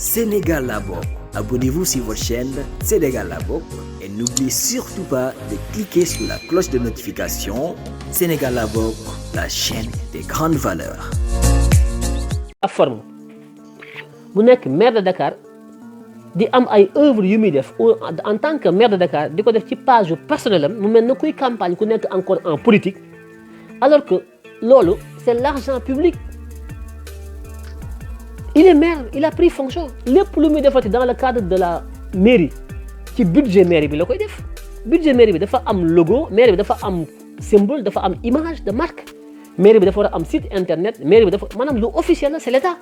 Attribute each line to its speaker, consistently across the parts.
Speaker 1: Sénégal la bokk. Abonnez-vous sur votre chaîne Sénégal la bokk et n'oubliez surtout pas de cliquer sur la cloche de notification. Sénégal la bokk, la chaîne des grandes valeurs.
Speaker 2: A forme bu nekk maire de Dakar di am ay œuvre yu muy def en tant que maire de Dakar di ko def ci page personnelle am mu mel na kuy campagne ku nekk encore en politique alors que loolu c'est l'argent public. Il est maire, il a pris fonction lépp lu muy defati dans le cadre de la mairie ci budget mairie bi la koy def. Budget mairie bi dafa am logo, mairie bi dafa am symbole, dafa am image de marque, mairie bi dafa war a am site internet, mairie bi dafa maanaam lu officiel la, c'est l'État.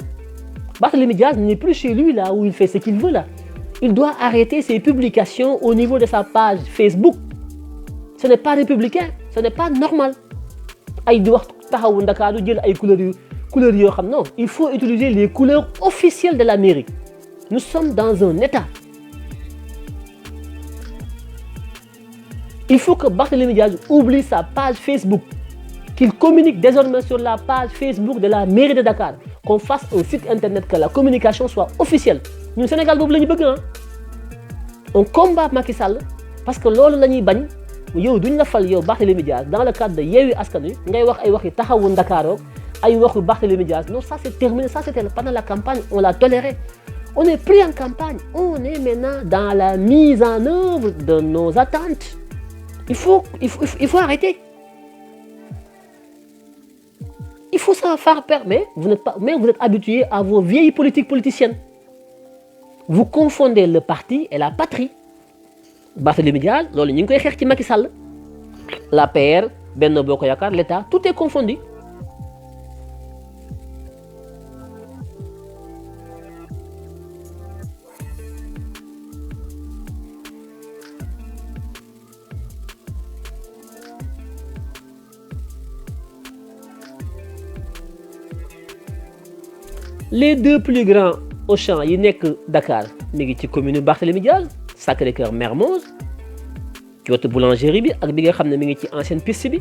Speaker 2: Barthélémy Diaz n'est plus chez lui là où il fait ce qu'il veut là. Il doit arrêter ses publications au niveau de sa page Facebook. Ce n'est pas républicain, ce n'est pas normal. Ay di wax taxawu Ndakaaru jël ay couleurs yoo xam non, il faut utiliser les couleurs officielles de la mairie. Nous sommes dans un état. Il faut que Barthélémy Diaz oublie sa page Facebook, qu'il communique désormais sur la page Facebook de la mairie de Dakar, qu'on fasse un site internet, que la communication soit officielle. Nous, Sénégal, on combat Macky Sall parce que loolu la ñuy bañ yow duñ la fal yow Barthélémy Diaz dans le cadre de Yewwi Askan Wi ngay wax ay waxi taxawu Ndakaaru ay waxu Barthélémy Diaz. Non, ça c'est terminé, ça c'était pendant la campagne, on l'a toléré. On est pris en campagne, on est maintenant dans la mise en œuvre de nos attentes. Il faut arrêter. Il faut ça faire peur, mais vous êtes habitué à vos vieilles politiques politiciennes. Vous confondez le parti et la patrie. Barthélémy Diaz, loolu ñu ngi koy xeex ci Macky Sall. L'APR, Benno Bokk Yaakaar, l'État, tout est confondu. Les deux plus grands Auchan yi nekk Dakar mi ngi ci commune Barthélémy Diaz, Sacré-Cœur, Mermoz ci wetu boulangerie bi ak bi nga xam ne mi ngi ci ancienne piste bi.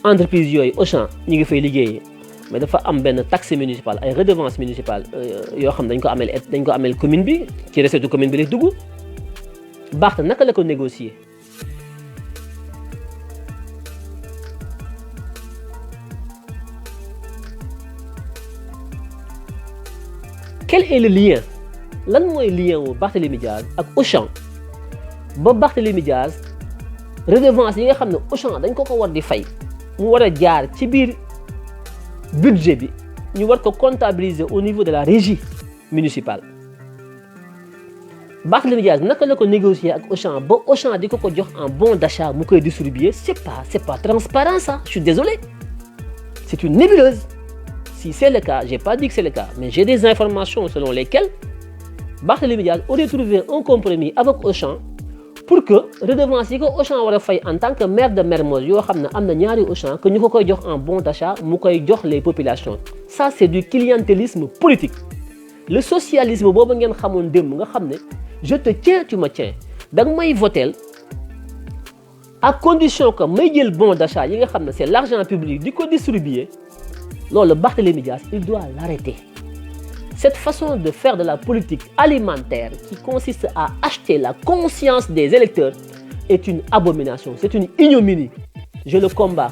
Speaker 2: Entreprise yooyu Auchan ñi ngi fay liggéeyee mais dafa am benn taxe municipale ay redevance municipale yoo xam dañ ko amel commune bi ci recette commune bi lay dugg. Barth naka la ko négocier? Quel est le lien? Lan mooy lien wu Barthélémy Diaz ak Auchan ba Barthélémy Diaz redevance yi nga xam ne Auchan dañ ko war di fay mu war a jaar ci biir budget bi ñu war ko comptabiliser au niveau de la régie municipale. Barthélémy Diaz naka la ko négocier ak Auchan ba Auchan di ko jox en bon d'achat mu koy distribuer? C'est pas transparent ça. Je suis désolé. C'est une nébuleuse. Si c'est le cas, j'ai pas dit que c'est le cas, mais j'ai des informations selon lesquelles Barthélémy Diaz aurait trouvé un compromis avec Auchan pour que redevance yi ko Auchan war a fay en tant que maire de Mermoz yoo xam ne am na ñaari Auchan que ñu ko koy jox en bon d'achat mu koy jox les populations. Ça c'est du clientélisme politique. Le socialisme boobu ngeen xamoon démb nga xam ne je te tiens tu me tiens da nga may votel à condition que may jël bon d'achat yi nga xam ne c'est l'argent public di ko distribuer. Le Barthélémy Diaz, il doit l'arrêter. Cette façon de faire de la politique alimentaire qui consiste à acheter la conscience des électeurs est une abomination, c'est une ignominie. Je le combats.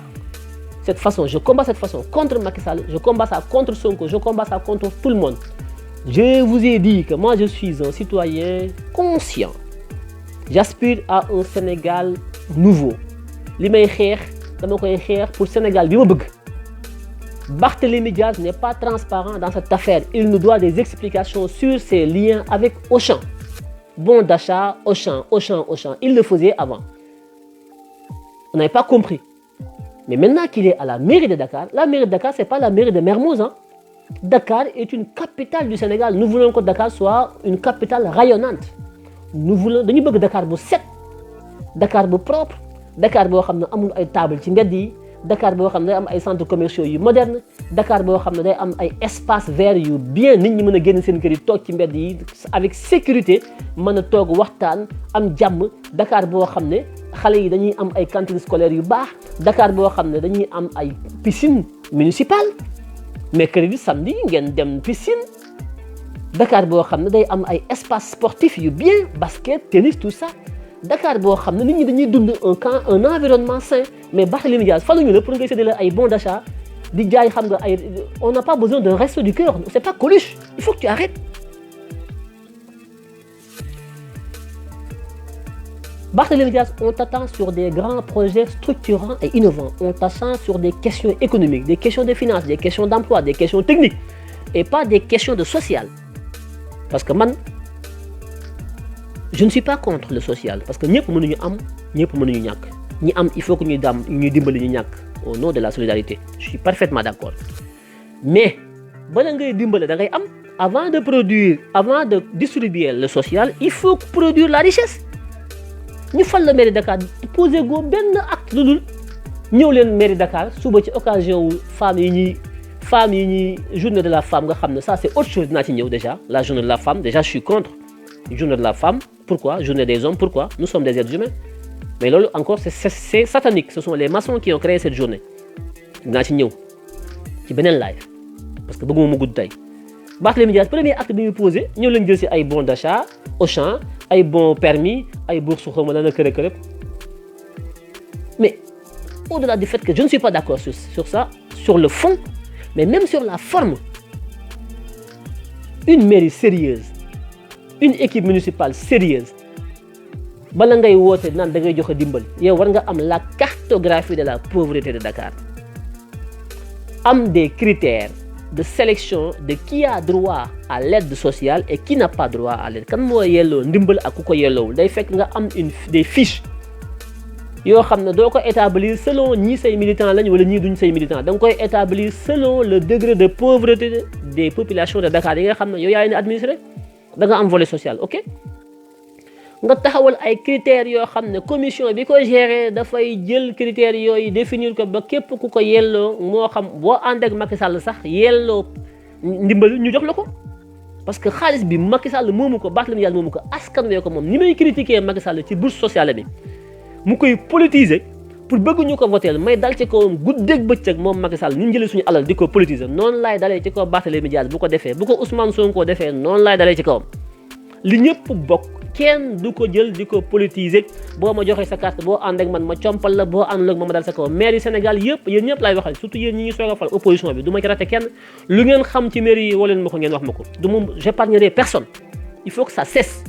Speaker 2: Je combats cette façon contre Macky Sall, je combats ça contre Sonko, je combats ça contre tout le monde. Je vous ai dit que moi je suis un citoyen conscient. J'aspire à un Sénégal nouveau. Li may xeex dama koy xeex pour Sénégal bi ma bëgg. Barthélémy Diaz n'est pas transparent dans cette affaire. Il nous doit des explications sur ses liens avec Auchan. Bon d'achat, Auchan. Il le faisait avant. On n'avait pas compris. Mais maintenant qu'il est à la mairie de Dakar, la mairie de Dakar, ce n'est pas la mairie de Mermoz. Dakar est une capitale du Sénégal. Nous voulons que Dakar soit une capitale rayonnante. Nous voulons que Dakar soit set, Dakar soit propre, Dakar soit amul ay table ci mbedd yi. Dakar boo xam ne day am ay centres commerciaux yu moderne, Dakar boo xam ne day am ay espace vert yu bien nit ñi mën a génn seen kër yi toog ci mbedd yi avec sécurité mën a toog waxtaan am jàmm. Dakar boo xam ne xale yi dañuy am ay cantines scolaires yu baax, Dakar boo xam ne dañuy am ay piscine municipale. mercredi samedi ngeen dem piscine Dakar boo xam ne day am ay espace sportif yu bien basket tennis tout ça Dakar boo xam ne nit ñi dañuy dund un environnement sain mais Barthélémy Dias faluñu la pour ngay séddale ay bons d'achat di jaay xam nga ay on n'a pas besoin d'un resto du cœur c'est pas Coluche il faut que tu arrêtes. Barthélémy Dias, on t'attend sur des grands projets structurants et innovants. On t'attend sur des questions économiques, des questions de finances, des questions d'emploi, des questions techniques et pas des questions de social. Parce que man, je ne suis pas contre le social. Parce que ñëpp mënuñu am, ñëpp mënuñu ñàkk. Ñi am, il faut que ñuy dimbali ñu ñàkk au nom de la solidarité. Je suis parfaitement d'accord. Mais bala ngay dimbali da ngay am avant de distribuer le social, il faut produire la richesse. ñu fal la mairie Dakar posé go benn acte lu dul ñëw leen mairie Dakar suba ci occasion wu femmes yi ñuy journée de la femme nga xam ne ça c'est autre chose dinaa ci ñëw déjà la journée de la femme déjà je suis contre journée de la femme pourquoi journée des hommes pourquoi nous sommes des êtres humains mais loolu encore c'est satanique ce sont les maçons qui ont créé cette journée dinaa ci ñëw ci beneen live parce que bëgguma mu gudd tey Barthélémy Dias premier acte bi muy posé ñëw leen jël si ay bons d'achat Auchan ay bons permis ay bourses xaw ma lan la kër mais au-delà du fait que je ne suis pas d'accord sur ça sur le fond mais même sur la forme une mairie sérieuse une équipe municipale sérieuse bala ngay woote naan da ngay joxe dimbal yow war nga am la cartographie de la pauvreté de Dakar am des critères de sélection de qui a droit à l'aide sociale et qui n'a pas droit à l'aide kan moo yelloo ndimbal ak ku ko yelloowul day fekk nga am des fiches yoo xam ne doo ko établir selon ñii say militants lañ wala ñii duñ say militants da nga koy établir selon le degré de pauvreté des populations de Dakar yi nga xam ne yow yaa leen administré da nga am volet social ok nga taxawal ay critères yoo xam ne commission bi ko gérer dafay jël critères yooyu définir ko ba képp ku ko yelloo moo xam boo ànd ak Macky Sall sax yelloo ndimbal ñu jox la ko parce que xaalis bi Macky Sall moomu ko Barthélémy Dias moomu ko askan wee ko moom ni may critiquer Macky Sall ci bourse sociale bi mu koy politiser pour bëgg ñu ko voter may dal ci kawam guddeeg bëccëg moom Macky Sall ñu jëlee suñu alal di ko politiser noonu laay dalee ci kaw Barthélémy Dias bu ko defee bu ko Ousmane Sonko defee noonu laay dalee ci kawam li ñëpp bokk kenn du ko jël di ko politiser boo ma joxee sa carte boo ànd ak man ma compal la boo àndul ak ma dal sa kaw maire yi Sénégal yëpp yéen ñëpp laay waxal surtout yéen ñi soog a fal opposition bi du ma ci raté kenn lu ngeen xam ci maire yi woo leen ma ko ngeen wax ma ko du moom j'épargnerai personne il faut que ça cesse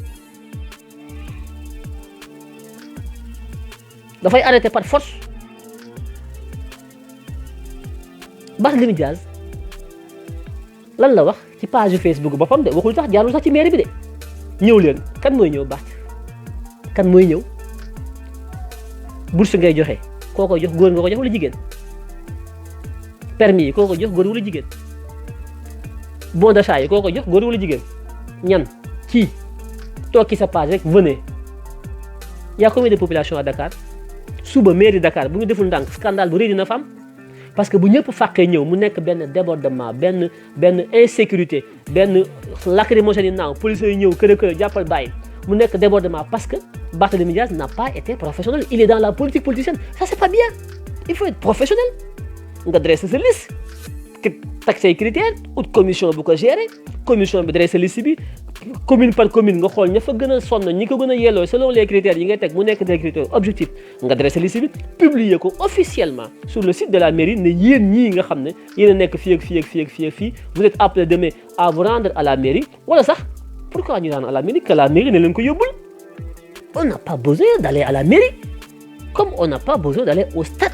Speaker 2: dafay arrêter par force Barthélémy Dias lan la wax ci page Facebook boppam de waxul sax jaarul sax ci maire bi de ñëw leen kan mooy ñëw Bart kan mooy ñëw bourse ngay joxe koo ko jox góor nga ko jox wala jigéen permis yi koo ko jox góor wala jigéen bon d'achat yi koo ko jox góor wala jigéen ñan kii toog ci sa page rek venez y a combien de population à Dakar suba mairie Dakar bu ñu deful ndànk scandale bu rëy dina fa am parce que bu ñëpp fàqee ñëw mu nekk benn débordement benn insécurité benn lacrymogène yi naaw policiers yi ñëw kër jàppal bàyyi mu nekk débordement parce que Barthélémy Dias n'a pas été professionnel il est dans la politique politicienne ça c'est pas bien il faut être professionnel nga dresser sa liste teg say critères ut commission bu ko gérer commission bi dresser liste bi commune par commune nga xool ña fa gën a sonn ñi ko gën a yelloo selon les critères yi ngay teg mu nekk des critères objectifs nga dresser liste bi publier ko officiellement sur le site de la mairie ne yéen ñii nga xam ne yéen a nekk fii ak fii ak fii ak fii ak fii vous êtes appelés demain à vous rendre à la mairie wala sax pourquoi ñu rendre à la mairie que la mairie ne leen ko yóbbul on n'a pas besoin d'aller à la mairie comme on n'a pas besoin d'aller au stade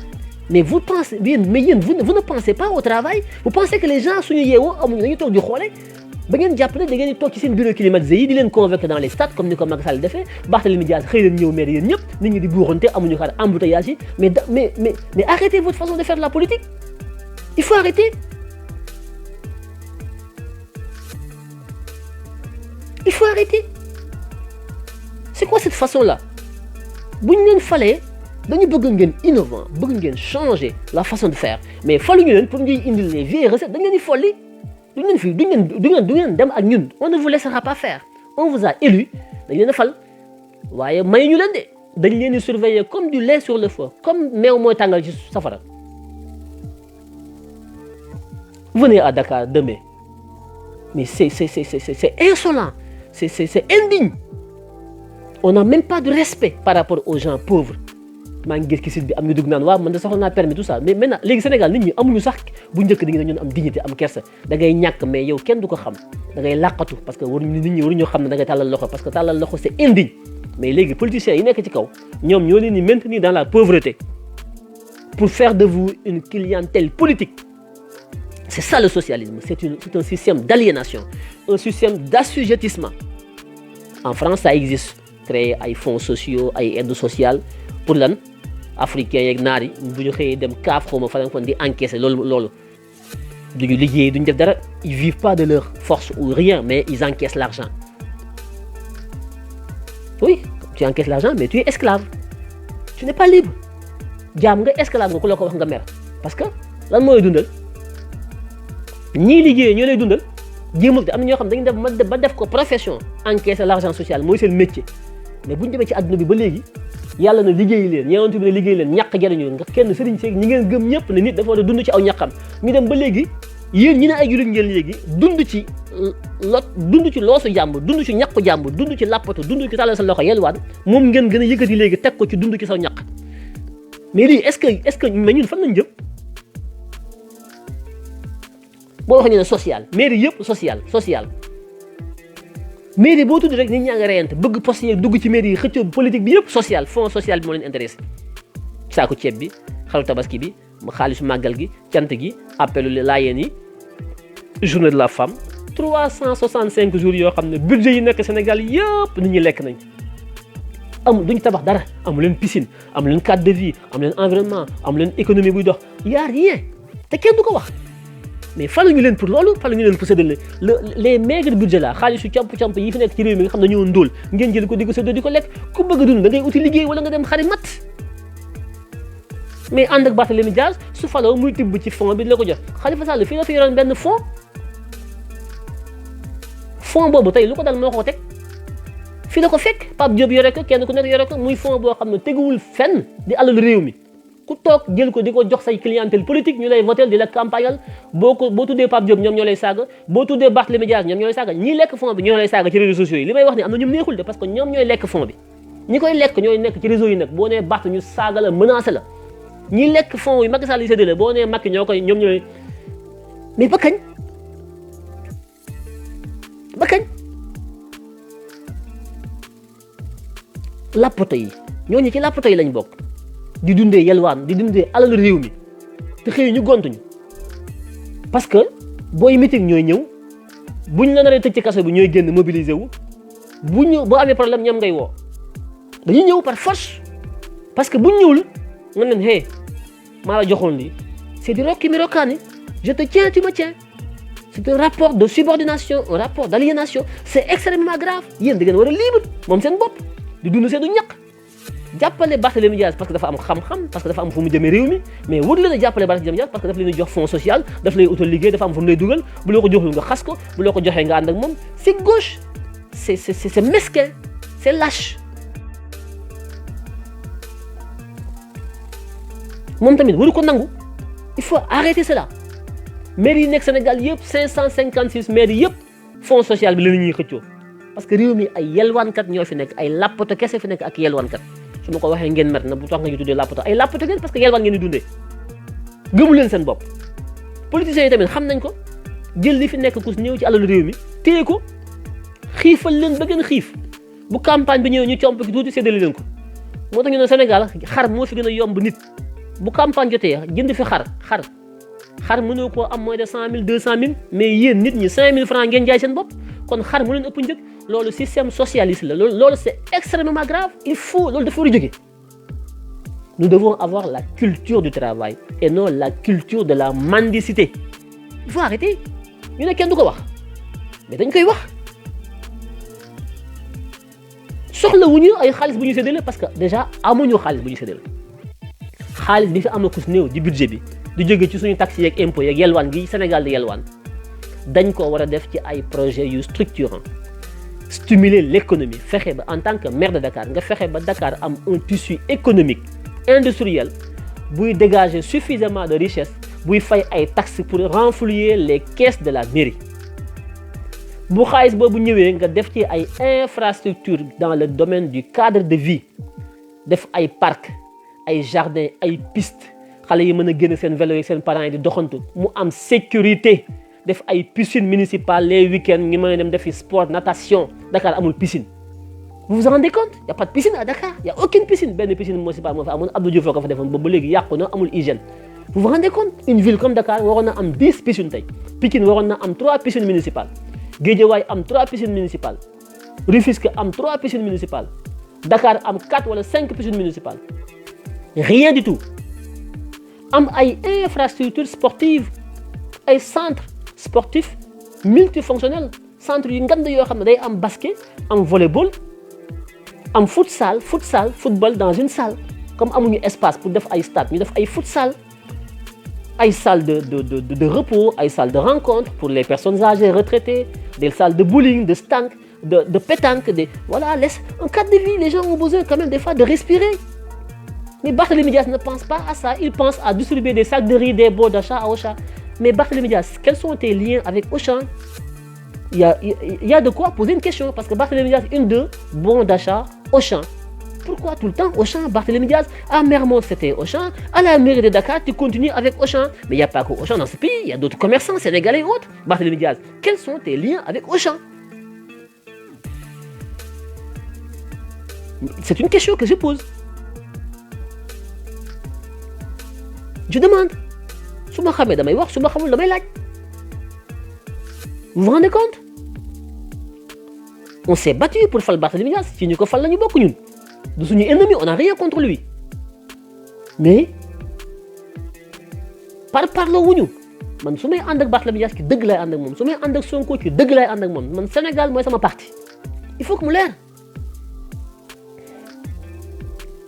Speaker 2: mais vous pensez mais yéen vous ne pensez pas au travail vous pensez que les gens suñu yeewoo amuñu dañuy toog di xoole ba ngeen jàpp ne da ngeen di toog ci seen bureau climatisé yi di leen convoquer dans les stades comme ni ko Macky Sall defee Barthélémy Dias xëy leen ñëw maire yéen ñëpp nit ñi di buuxante amuñu xaar embouteillage yi mais arrêtez votre façon de faire de la politique il faut arrêter c'est quoi cette façon là bu ñu leen falee dañu bëgg ngeen innovant bëgg ngeen changer la façon de faire mais faluñu leen pour ngay indil les vieilles recettes dañ leen di folli du ngeen dem ak ñun on ne vous laissera pas faire on vous a élu dañ leen a fal waaye may ñu leen de dañ leen di surveiller comme du lait sur le feu comme meew mooy tàngal ci safara Venez à Dakar demain. Mais c'est insolent, c'est indigne. On n'a même pas de respect par rapport aux gens pauvres. maa ngi gis ki site bi am ñu dugg naan waaw man da soxla naa permis tout ça mais maintenant léegi Sénégal nit ñi amuñu sax bu njëkk di ñun am dignité am kersa da ngay ñàkk mais yow kenn du ko xam da ngay làqatu parce que waruñu nit ñi waruñoo xam ne da ngay tàllal loxo parce que tàllal loxo c'est indigne. Mais les politiciens yi nekk ci kaw ñoom ñoo leen di maintenir dans la pauvreté pour faire de vous une clientèle politique. C'est ça le socialisme, c'est un système d'aliénation, un système d'assujettissement. En France ça existe, créer ay fonds sociaux ay aides sociales pour lan africains yeeg naar yi bu ñu xëyee dem kaaf xaw ma fa lañ di encaisser loolu duñu liggéey duñu def dara, ils vivent pas de leur force ou rien mais ils encaissent l'argent. Oui, tu encaisses l'argent mais tu es esclave, tu n'es pas libre. jaam nga esclave nga ku la ko wax nga mer parce que lan mooy dundal ñii liggéey ñoo lay dundal jéemul te am na ñoo xam dañu def ba def ko profession encaisser l'argent social mooy seen métier. Mais bu ñu demee ci àdduna bi ba léegi yàlla na liggéey leen ñeewantu bi ne liggéey leen ñàkk jariñu nga kenn sëriñ seeg ñi ngeen gëm ñëpp ne nit dafa war a dund ci aw ñàkkam ñu dem ba léegi yéen ñi ne ay jullit ngeen léegi dund ci loosu jàmbur dund ci ñàkku jàmbur dund ci làppatu dund ci tàllal sa loxo yelwaan moom ngeen gën a yëkkati léegi teg ko ci dund ci saw ñàkk. Mais lii est-ce que mais ñun fan lañ jëm boo wax ñu ne social mairie yëpp social mairie boo tudd rek nit ñaa nga reyante bëgg poste yeeg dugg ci mairie yi xëccoo politique bi yëpp social fond social bi moo leen intéressé saako ceeb bi xaru tabaski bi xaalisu màggal gi cant gi appelu laayeen yi journée de la femme 365 jours yoo xam ne budget yi nekk Sénégal yëpp nit ñi lekk nañ duñ tabax dara amu leen piscine amu leen cadre de vie amu leen environnement amu leen économie buy dox y a rien te kenn du ko wax. Mais faluñu leen pour loolu faluñu leen pour séddale les maigres budget là xaalisu camp yi fi nekk ci réew mi nga xam ne ñoo ndóol ngeen jël ko di ko séddoo di ko lekk ku bëgg a dund da ngay uti liggéey wala nga dem xari mat. Mais ànd ak Barthélémy Dias su faloo muy tibb ci fond bi la ko jox Khalifa Sall fii la fi yoroon benn fond boobu tey lu ko dal moo ko teg fii la ko fekk Pape Diop yore ko kenn ku nekk yore ko muy fond boo xam ne teguwul fenn di alal réew mi. ku toog jël ko di ko jox say clientèle politique ñu lay voter di la campagnal boo tuddee Pape Diop ñoom ñoo lay saaga boo tuddee Barthélémy Dias ñoom ñoo lay saaga ñii lekk fond bi ñoo lay saaga ci réseaux sociaux yi li may wax ni am na ñum neexul de parce que ñoom ñooy lekk fond bi ñi koy lekk ñooy nekk ci réseau yi nag boo nee Barth ñu saaga la menacé la ñi lekk fond yi Macky Sall yi séddale boo nee Macky ñoom ñooy mais ba kañ lappato yi ñooñu ci lappato yi lañ bokk di dundee yelwaan di dundee alal réew mi te xëy ñu gontuñu parce que booy meeting ñooy ñëw buñ la naree tëj ci kaso bi ñooy génn mobiliser wu boo amee problème ñoom ngay woo dañuy ñëw par force parce que buñ ñëwul nga leen hey maa la joxoon lii c'est du rokki mi rokkaani je te tiens tu me tiens c'est un rapport de subordination un rapport d'aliénation c'est extrêmement grave yéen da ngeen war a libre moom seen bopp di dund seen du ñàkk jàppale Barthélémy Dias parce que dafa am xam-xam parce que dafa am fu mu jëmee réew mi mais wut leen a jàppale Barthélémy Dias parce que dafa leen jox fonds social daf lay utal liggéey dafa am fu mu lay dugal bu loo ko joxul nga xas ko bu loo ko joxee nga ànd ak moom c'est gauche c'est mesquin c'est lâche moom tamit waru ko nangu il faut arrêter cela maire yi nekk Sénégal yëpp 556 maires yëpp fonds social bi la ñuy xëccoo parce que réew mi ay yelwaankat ñoo fi nekk ay lappato kese fi nekk ak yelwaankat su ma ko waxee ngeen mer na bu tax nga ñu tuddee lappato ay lappato ngeen parce que yelwaan ngeen di dundee gëmu leen seen bopp politiciens yi tamit xam nañ ko jël li fi nekk ku ñëw ci alalu réew mi téye ko xiifal leen ba ngeen xiif bu campagne bi ñëwee ñu comp ki tuuti séddale leen ko moo tax ñu ne Sénégal xar moo fi gën a yomb nit bu campagne jotee jënd fi xar mënoo koo am moins de 100 000 200 000 mais yéen nit ñi 5 000 francs ngeen jaay seen bopp kon xar mu leen ëpp njëg loolu système socialiste la loolu c'est extrêmement grave il faut loolu dafa war a jóge nous devons avoir la culture du travail et non la culture de la mendicité il faut arrêter ñu ne kenn du ko wax mais dañ koy wax soxla wuñu ay xaalis bu ñu séddale parce que déjà amuñu xaalis bu ñu séddale xaalis bi fi am na kus néew di budget bi di jóge ci suñu taxes yeeg impôts yeeg yelwaan gi Sénégal di yelwaan dañ ko war a def ci ay projets yu structurants stimuler l'économie fexe ba en tant que maire de Dakar nga fexe ba Dakar am un tissu économique industriel buy dégager suffisamment de richesse buy fay ay taxes pour renflouer les caisses de la mairie bu xaalis boobu ñëwee nga def ci ay infrastructures dans le domaine du cadre de vie def ay parcs ay jardins ay pistes xale yi mën a génn seen vélo yi seen parents yi di doxantu mu am sécurité def ay piscines municipales les week-ends ñu mën a dem defi sport natation Dakar amul piscine. Vous vous rendez compte? Il n'y a pas de piscine à Dakar. Il n'y a aucune piscine. Ben piscine municipale, Abdou Diouf ko fa defoon ba léegi yàqu na amul hygiène. Vous vous rendez compte? Une ville comme Dakar waroon na am 10 piscines tey. Pikine waroon na am 3 piscines municipales. Guédiawaye am 3 piscines municipales. Rufisque am 3 piscines municipales. Dakar am 4 wala 5 piscines municipales. Rien du tout. Am ay infrastructures sportives, ay centres sportifs multifonctionnels, centres yu ngand yoo xam ne day am basket, am volleyball, am futsal, football dans une salle. Comme amuñu espace pour def ay stade, ñu def ay futsal, ay salles de repos, ay salles de rencontre pour les personnes âgées retraitées, des salles de bowling, de stank, de pétanque, voilà, un cadre de vie. Les gens ont besoin quand même des fois de respirer. Mais Barthélémy Dias ne pense pas à ça. Il pense à distribuer des sacs de riz, des bons d'achat à Auchan. Mais Barthélémy Dias, quels sont tes liens avec Auchan? Il y a de quoi poser une question. Parce que Barthélémy Dias, une de bons d'achat Auchan. Pourquoi tout le temps Auchan, Barthélémy Dias? À Mermoz, c'était Auchan. À la mairie de Dakar, tu continues avec Auchan. Mais il n'y a pas que Auchan dans ce pays. Il y a d'autres commerçants sénégalais et autres. Barthélémy Dias, quels sont tes liens avec Auchan? C'est une question que je pose. Je demande. Vous vous rendez compte? On s'est battu pour faire le Barthélémy Dias. Si nous avons fait nous, nous sommes ennemis, on n'a rien contre lui. Mais, parlons-nous. Man su may ànd ak Barthélémy Dias ki dëgg lay ànd ak moom su may ànd ak Sonko ki dëgg lay ànd ak moom man Sénégal mooy sama parti. Il faut que mu leer.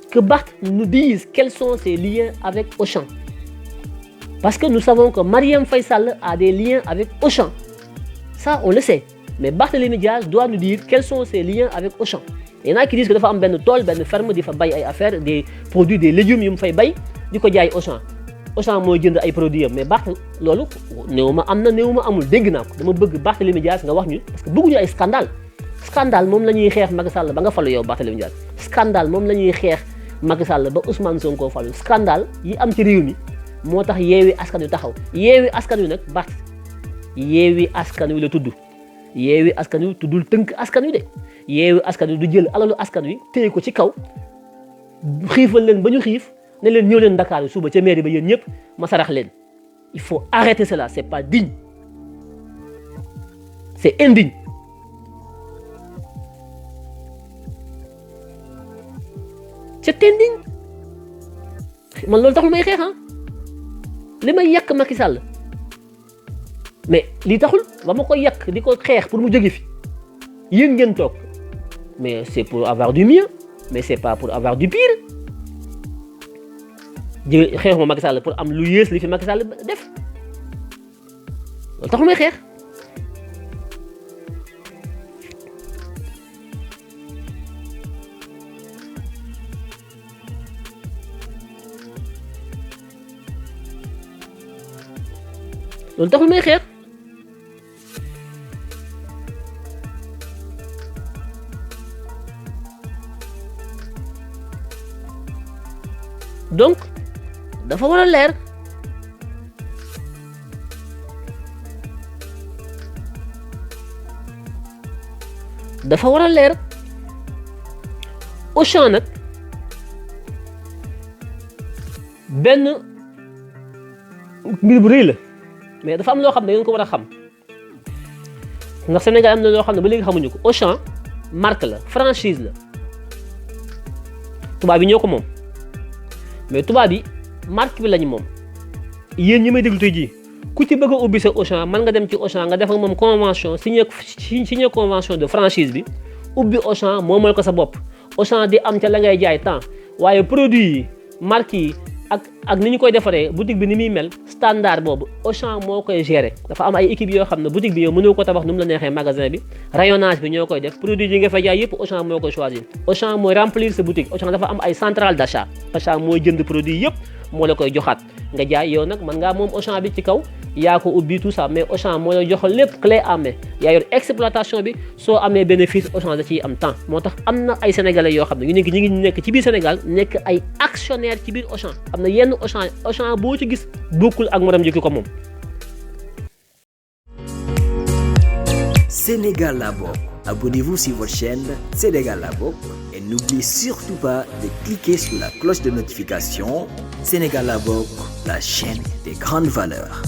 Speaker 2: Que Barth nous dise quels sont ses liens avec Auchan. Parce que nous savons que Marième Faye Sall a des liens avec Auchan. Ça, on le sait. Mais Barthélémy Dias doit nous dire quels sont ses liens avec Auchan. Il y en a qui disent que dafa am benn tool benn ferme di fa bay ay affaires des produits des légumes yu mu fay bay di ko jaay Auchan. Auchan mooy jënd ay produits mais Barth loolu néew ma am na néew ma amul dégg naa ko dama bëgg Barthélémy Dias nga wax ñu parce que bëgguñu ay scandale. Scandale moom la ñuy xeex Macky Sall ba nga falu yow Barthélémy Dias. Scandale moom la ñuy xeex Macky Sall ba Ousmane Sonko falu scandale yi am ci réew mi moo tax Yewwi Askan Wi taxaw Yewwi Askan Wi nag Barth Yewwi Askan Wi la tudd Yewwi Askan Wi tuddul tënk askan wi de Yewwi Askan Wi du jël alalu askan wi téye ko ci kaw xiifal leen ba ñu xiif ne leen ñëw leen Dakar suba ca mairie ba yéen ñëpp ma sarax leen il faut arrêter cela c'est pas digne c'est indigne c'est indigne man loolu taxul may xeex li may yàq Macky Sall mais li taxul ba ma ko yàq di ko xeex pour mu jóge fi yéen ngeen toog mais c'est pour avoir du mieux mais c'est pas pour avoir du pire xeex ma Macky Sall pour am lu yées li fi Macky Sall def loolu taxul may xeex loolu taxul may xeex donc dafa war a leer dafa war a leer Auchan nag benn mbir bu rëy la mais dafa am loo xam ne ngeen ko war a xam ndax Sénégal am na loo xam ne ba léegi xamuñu ko Auchan marque la franchise la tubaab yi ñoo ko moom mais tubaab yi marque bi lañu moom yéen ñi may déglu tey jii ku ci bëgg a ubbi sa Auchan mën nga dem ci Auchan nga def ak moom convention signé convention de franchise bi ubbi Auchan moomal ko sa bopp Auchan di am ca la ngay jaay temps waaye produit yi marque yi ak ni ñu koy defaree boutique bi ni muy mel standard boobu Auchan moo koy gérer dafa am ay équipe yoo xam ne boutique bi yow mënoo ko tabax nu mu la neexee magasin bi rayonnage bi ñoo koy def produit yi nga fa jaay yëpp Auchan moo koy choisir Auchan mooy remplir sa boutique Auchan dafa am ay centrale d'achat Auchan mooy jënd produit yëpp moo la koy joxaat nga jaay yow nag mën ngaa moom Auchan bi ci kaw yaa ko ubbi tout ça mais Auchan moo la jox lépp clé en main yaa yor exploitation bi soo amee bénéfice Auchan da ciy am temps moo tax am na ay sénégalais yoo xam ne ñu ngi nekk ci biir Sénégal nekk ay actionnaire ci biir Auchan am na yenn Auchan boo ci gis bokkul ak morom jikki ko moom.
Speaker 1: Sénégal la bokk. Abonnez-vous sur votre chaîne Sénégal la bokk et n'oubliez surtout pas de cliquer sur la cloche de notification. Sénégal la bokk, la chaîne des grandes valeurs.